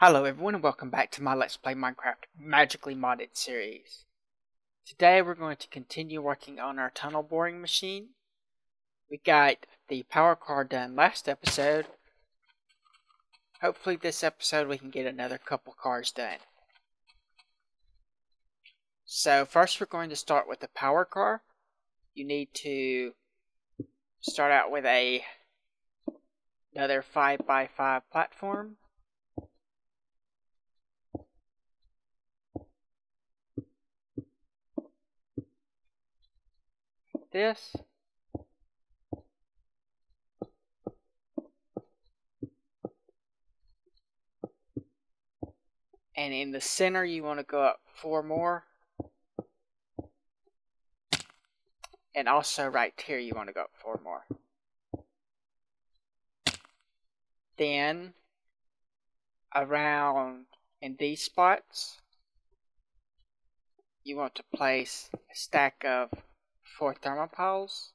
Hello everyone and welcome back to my Let's Play Minecraft Magically Modded series. Today we're going to continue working on our tunnel boring machine. We got the power car done last episode. Hopefully this episode we can get another couple cars done. So first we're going to start with the power car. You need to start out with another 5x5 platform. This. And in the center you want to go up 4 more. And also right here you want to go up 4 more. Then around in these spots you want to place a stack of 4 thermopiles.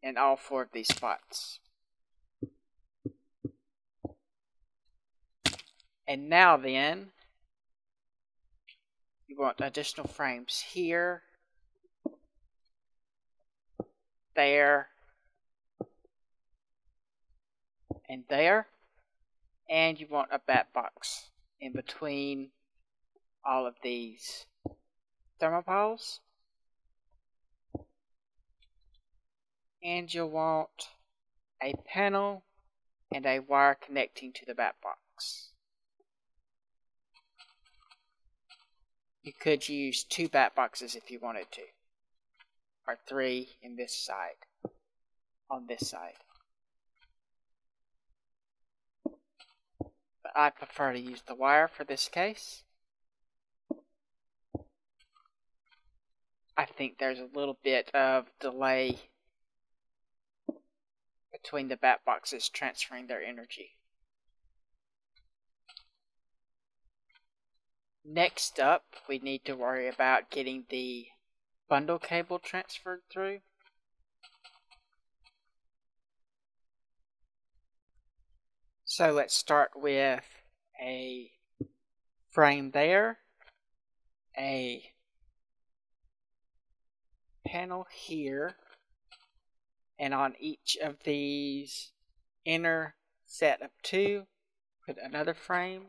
In all 4 of these spots. And now then, you want additional frames here, there, and there. And you want a bat box in between all of these thermopiles. And you'll want a panel and a wire connecting to the bat box. You could use 2 bat boxes if you wanted to, or 3 in this side, on this side. But I prefer to use the wire for this case. I think there's a little bit of delay between the bat boxes transferring their energy. Next up, we need to worry about getting the bundle cable transferred through. So let's start with a frame there, a panel here, and on each of these inner set of 2, put another frame.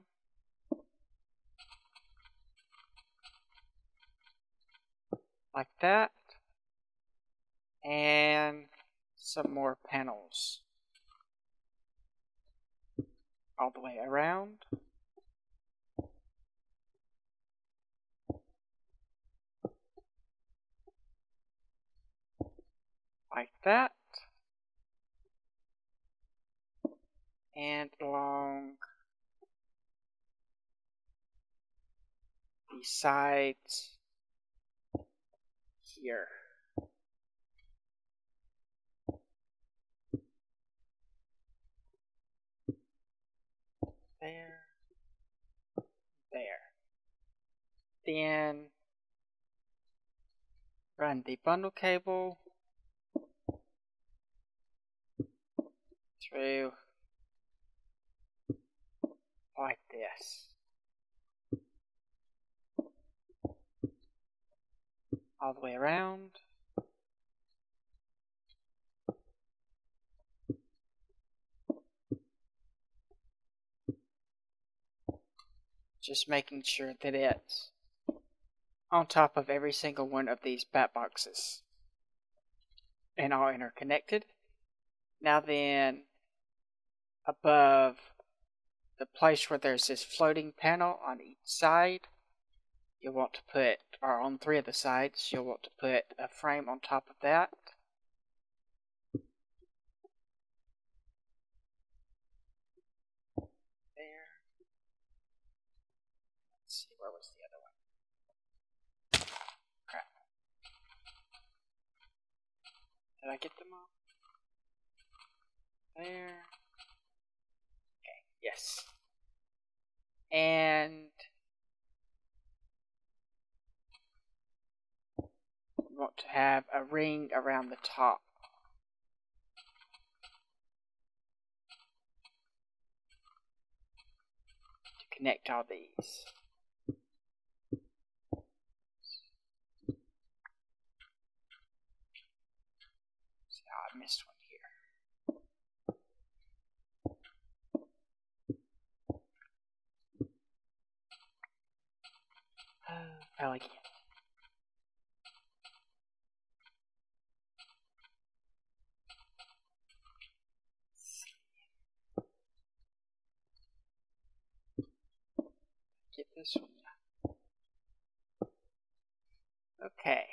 Like that. And some more panels. All the way around. Like that. And along the sides here. There. There. Then run the bundle cable through like this. All the way around. Just making sure that it's on top of every single one of these bat boxes. And all interconnected. Now then, above the place where there's this floating panel on each side, you'll want to put, or on 3 of the sides, you'll want to put a frame on top of that. There. Let's see, where was the other one? Crap. Did I get them all? There. Okay, yes. And you want to have a ring around the top connect all these. See how I missed one here. Oh, fell again. Get this one. Okay.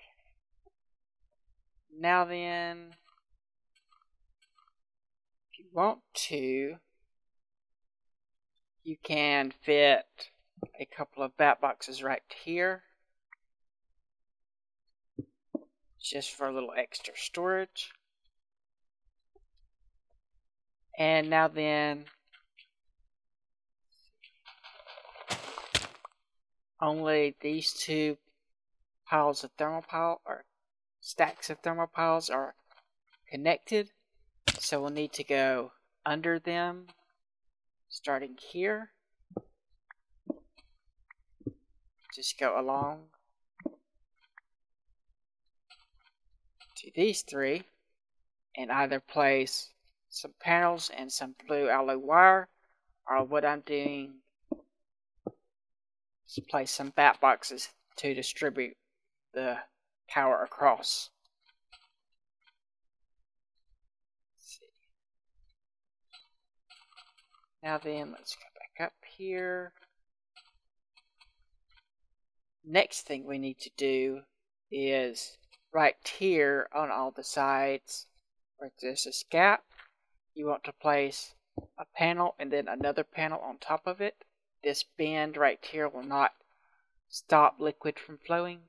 Now then, if you want to, you can fit a couple of bat boxes right here, just for a little extra storage. And now then, only these two piles of thermopile or stacks of thermopiles are connected, so we'll need to go under them, starting here. Just go along to these three and either place some panels and some blue alloy wire, or what I'm doing is place some bat boxes to distribute the power across. Let's see. Now then, let's go back up here. Next thing we need to do is right here on all the sides where there's this gap, you want to place a panel and then another panel on top of it. This bend right here will not stop liquid from flowing,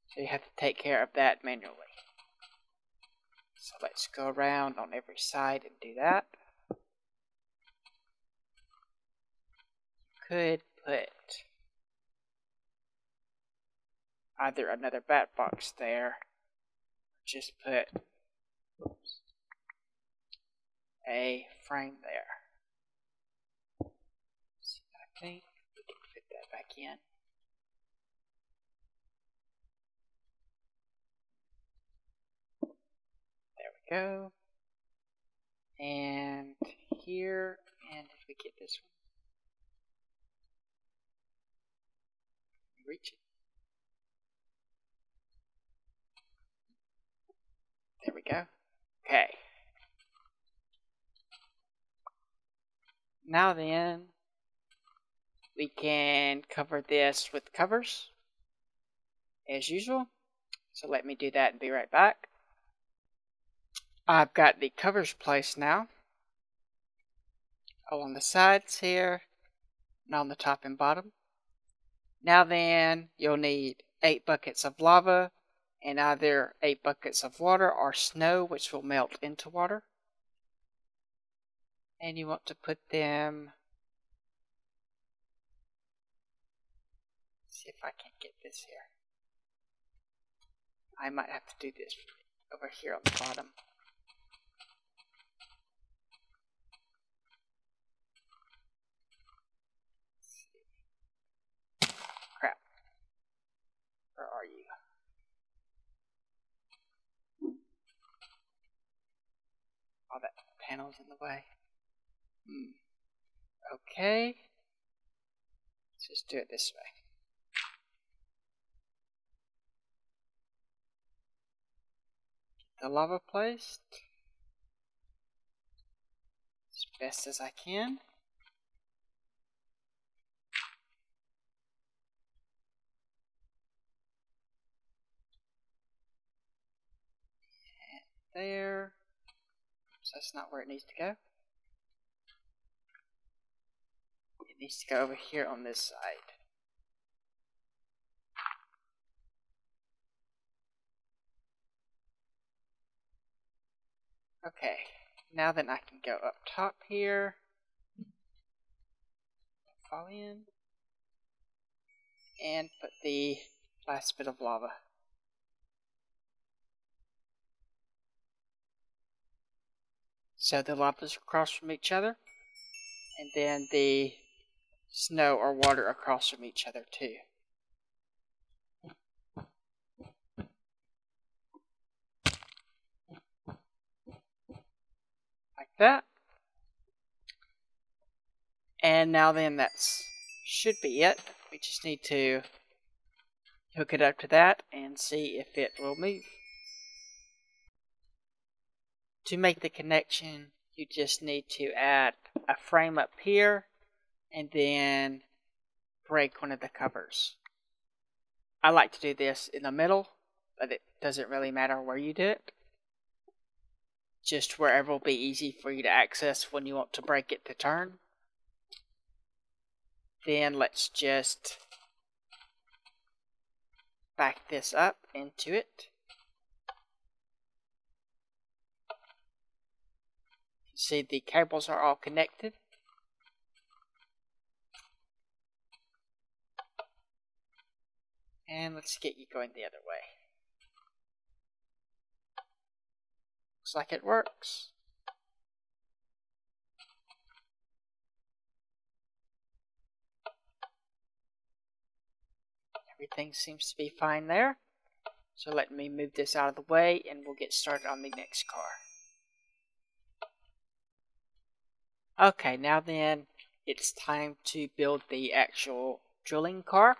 so you have to take care of that manually. So let's go around on every side and do that. Could put either another bat box there, or just put a frame there. So I think we can fit that back in. There we go. And here, and if we get this one, reach it. There we go. Okay. Now then, we can cover this with covers, as usual. So let me do that and be right back. I've got the covers placed now, along the sides here, and on the top and bottom. Now then, you'll need 8 buckets of lava, and either 8 buckets of water or snow, which will melt into water. And you want to put them, see if I can get this here. I might have to do this over here on the bottom. Crap. Where are you? Oh, that panel's in the way. Okay. Let's just do it this way. Get the lava placed as best as I can. And there. So that's not where it needs to go. It needs to go over here on this side. Okay, now then I can go up top here, fall in, and put the last bit of lava. So the lava's across from each other, and then the snow or water across from each other too. Like that. And now then, that's should be it. We just need to hook it up to that and see if it will move. To make the connection, you just need to add a frame up here and then break one of the covers. I like to do this in the middle, but it doesn't really matter where you do it. Just wherever will be easy for you to access when you want to break it to turn. Then let's just back this up into it. You see the cables are all connected. And let's get you going the other way. Looks like it works. Everything seems to be fine there. So let me move this out of the way and we'll get started on the next car. Okay, now then it's time to build the actual drilling car.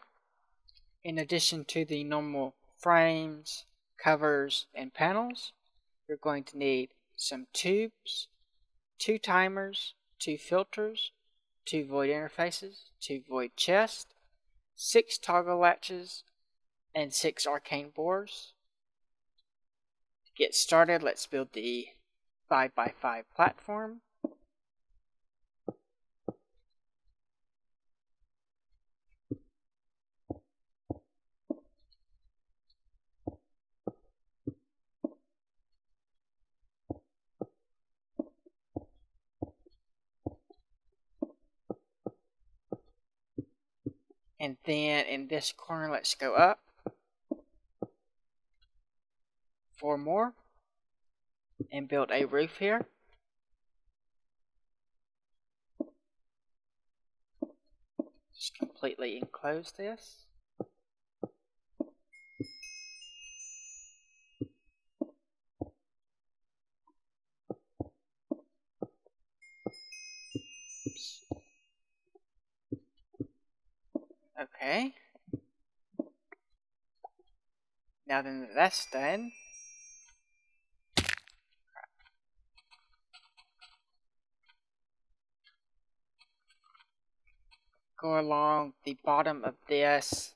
In addition to the normal frames, covers, and panels, you're going to need some tubes, 2 timers, 2 filters, 2 void interfaces, 2 void chests, 6 toggle latches, and 6 arcane bores. To get started, let's build the 5x5 platform. And then in this corner, let's go up 4 more and build a roof here. Just completely enclose this. Oops. Okay. Now then that that's done, go along the bottom of this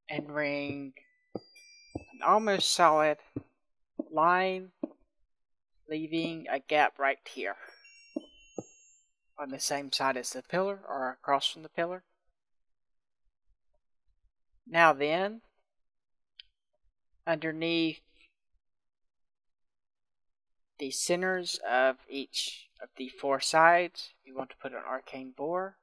and ring an almost solid line, leaving a gap right here on the same side as the pillar or across from the pillar. Now then, underneath the centers of each of the 4 sides, you want to put an arcane bore.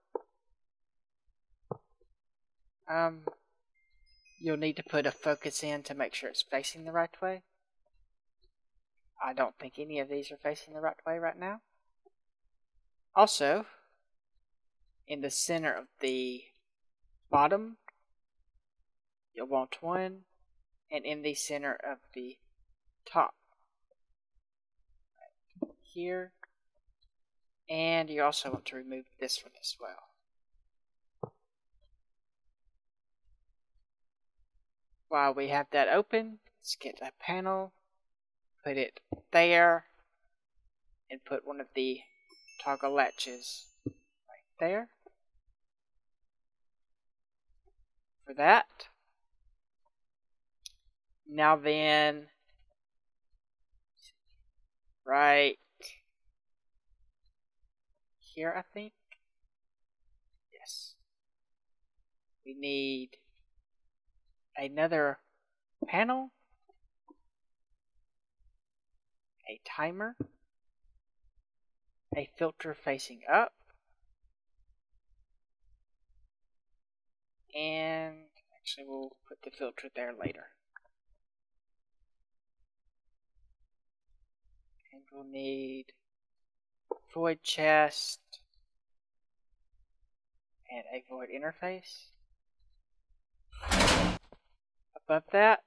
You'll need to put a focus in to make sure it's facing the right way. I don't think any of these are facing the right way right now. Also, in the center of the bottom, you'll want one, and in the center of the top, right here, and you also want to remove this one as well. While we have that open, let's get a panel, put it there, and put one of the toggle latches right there. For that. Now then, right here, I think. Yes. We need another panel, a timer, a filter facing up, and actually we'll put the filter there later. And we'll need void chest, and a void interface. Above that,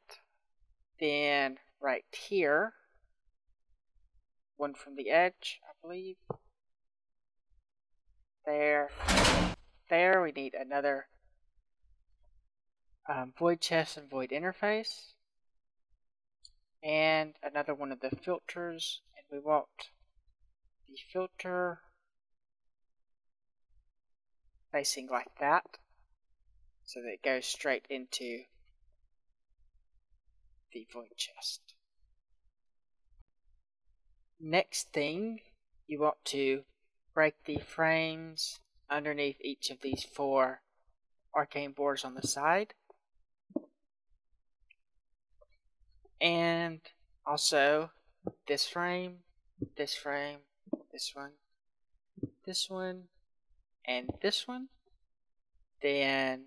then right here, one from the edge, I believe. There, we need another void chest and void interface, and another one of the filters, and we want the filter facing like that, so that it goes straight into the void chest. Next thing, you want to break the frames underneath each of these 4 arcane boards on the side. And also this frame, this frame, this one, this one, and this one. Then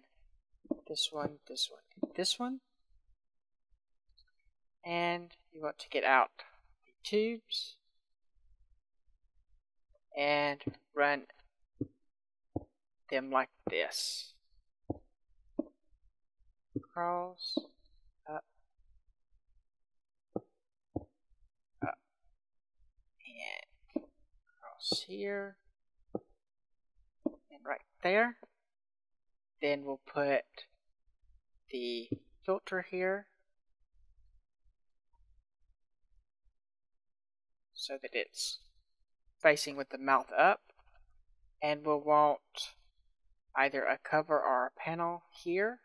this one, this one, this one. And you want to get out the tubes and run them like this. Across, up, up, and across here, and right there. Then we'll put the filter here so that it's facing with the mouth up, and we'll want either a cover or a panel here.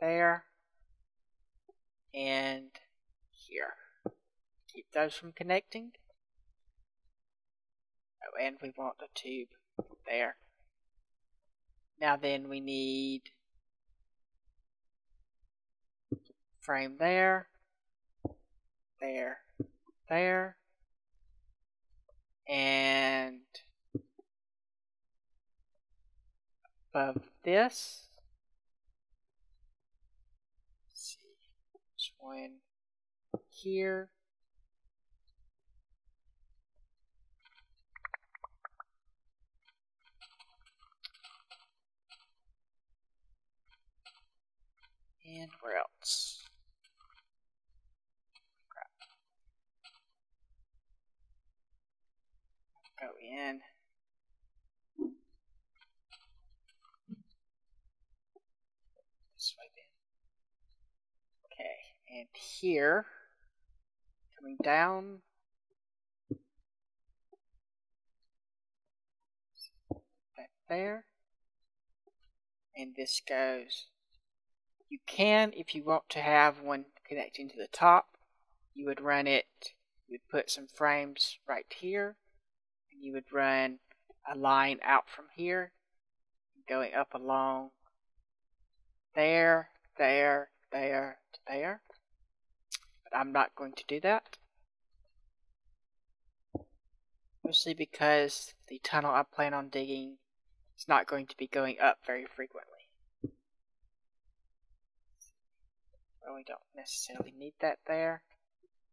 There and here. Keep those from connecting. Oh, and we want the tube there. Now then we need frame there, there, there, and above this, let's see, which one here, and where else? Go in. This way then. Okay, and here, coming down, back there, and this goes. You can, if you want to have one connecting to the top, you would run it, you would put some frames right here, and you would run a line out from here, going up along there, there, there, to there. But I'm not going to do that. Mostly because the tunnel I plan on digging is not going to be going up very frequently. Well, we don't necessarily need that there.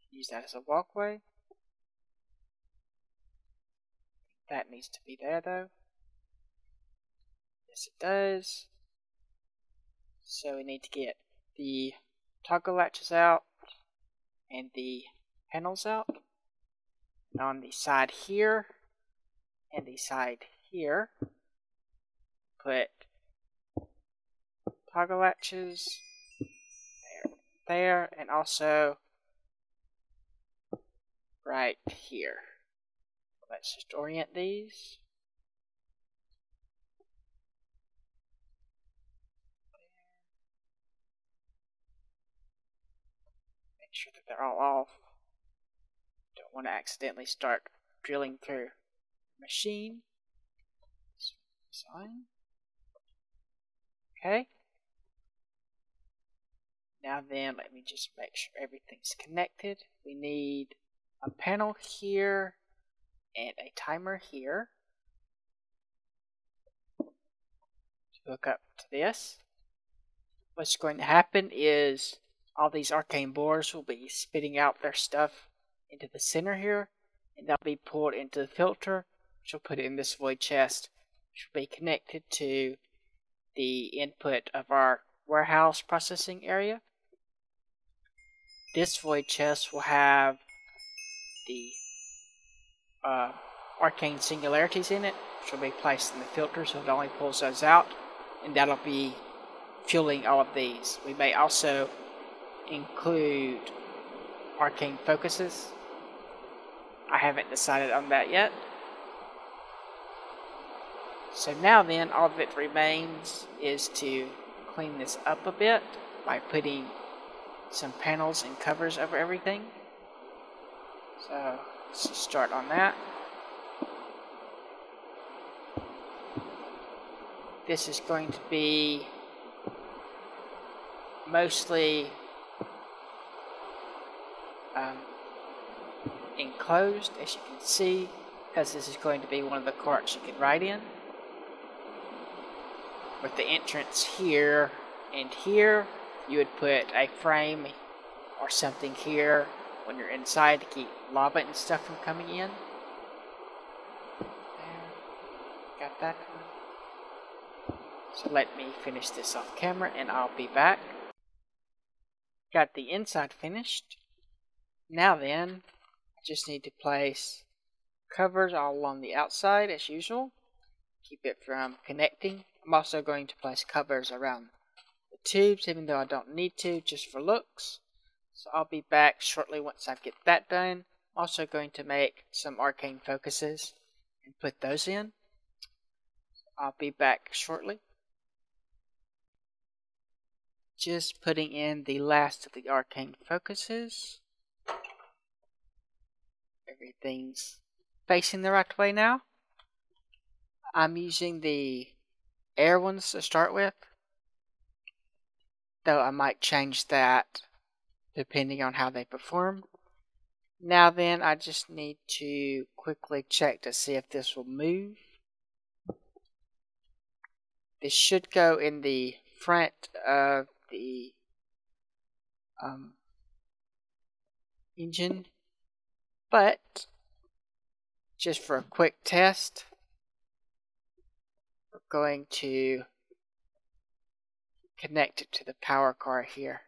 Use that as a walkway. That needs to be there though. Yes, it does. So we need to get the toggle latches out and the panels out. And on the side here and the side here, put toggle latches there, and also right here. Let's just orient these. Make sure that they're all off. Don't want to accidentally start drilling through the machine. Sign. Okay. Now then, let me just make sure everything's connected. We need a panel here and a timer here to hook up to this. What's going to happen is all these arcane boars will be spitting out their stuff into the center here, and they'll be pulled into the filter, which will put it in this void chest, which will be connected to the input of our warehouse processing area. This void chest will have the arcane singularities in it, which will be placed in the filter so it only pulls those out, and that'll be fueling all of these. We may also include arcane focuses. I haven't decided on that yet. So now then, all that remains is to clean this up a bit by putting some panels and covers over everything. So let's start on that. This is going to be mostly enclosed, as you can see, because this is going to be one of the carts you can ride in. With the entrance here and here, you would put a frame or something here when you're inside to keep lava and stuff from coming in. There. Got that one. So let me finish this off camera and I'll be back. Got the inside finished. Now then, I just need to place covers all along the outside as usual. Keep it from connecting. I'm also going to place covers around the tubes, even though I don't need to, just for looks. So I'll be back shortly once I get that done. I'm also going to make some arcane focuses and put those in. I'll be back shortly. Just putting in the last of the arcane focuses. Everything's facing the right way now. I'm using the air ones to start with, though I might change that depending on how they perform. Now then, I just need to quickly check to see if this will move. This should go in the front of the engine, but just for a quick test, we're going to connect it to the power car here.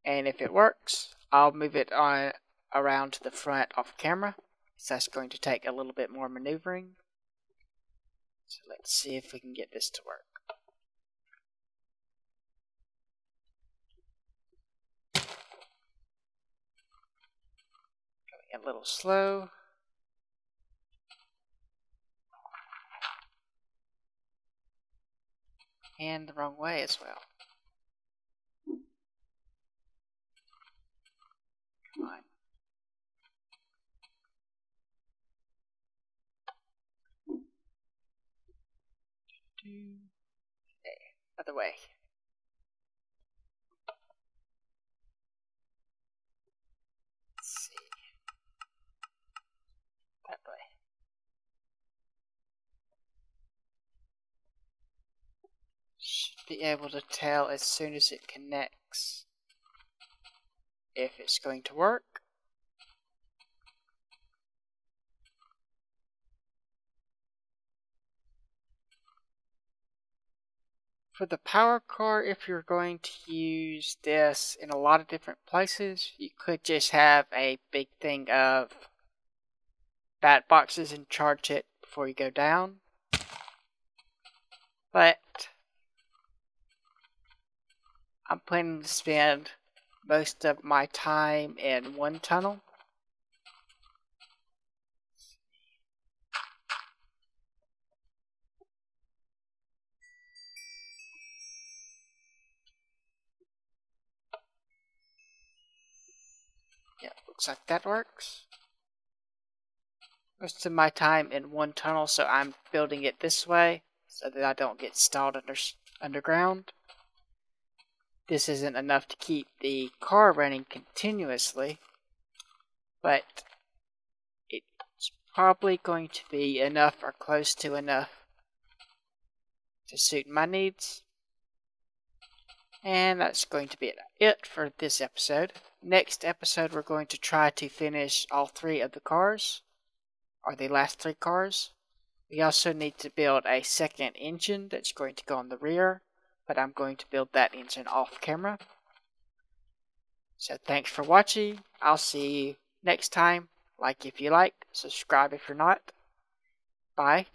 And if it works, I'll move it on around to the front off camera. So that's going to take a little bit more maneuvering. So let's see if we can get this to work. Going a little slow. And the wrong way as well. Come on. Okay, other way. Let's see. That way. Should be able to tell as soon as it connects if it's going to work. For the power car, if you're going to use this in a lot of different places, you could just have a big thing of bat boxes and charge it before you go down. But I'm planning to spend most of my time in one tunnel. Yeah, looks like that works. Most of my time in one tunnel, so I'm building it this way so that I don't get stalled underground. This isn't enough to keep the car running continuously, but it's probably going to be enough or close to enough to suit my needs. And that's going to be it for this episode. Next episode, we're going to try to finish all 3 of the cars, or the last 3 cars. We also need to build a second engine that's going to go on the rear, but I'm going to build that engine off camera. So thanks for watching. I'll see you next time. Like if you like, subscribe if you're not. Bye.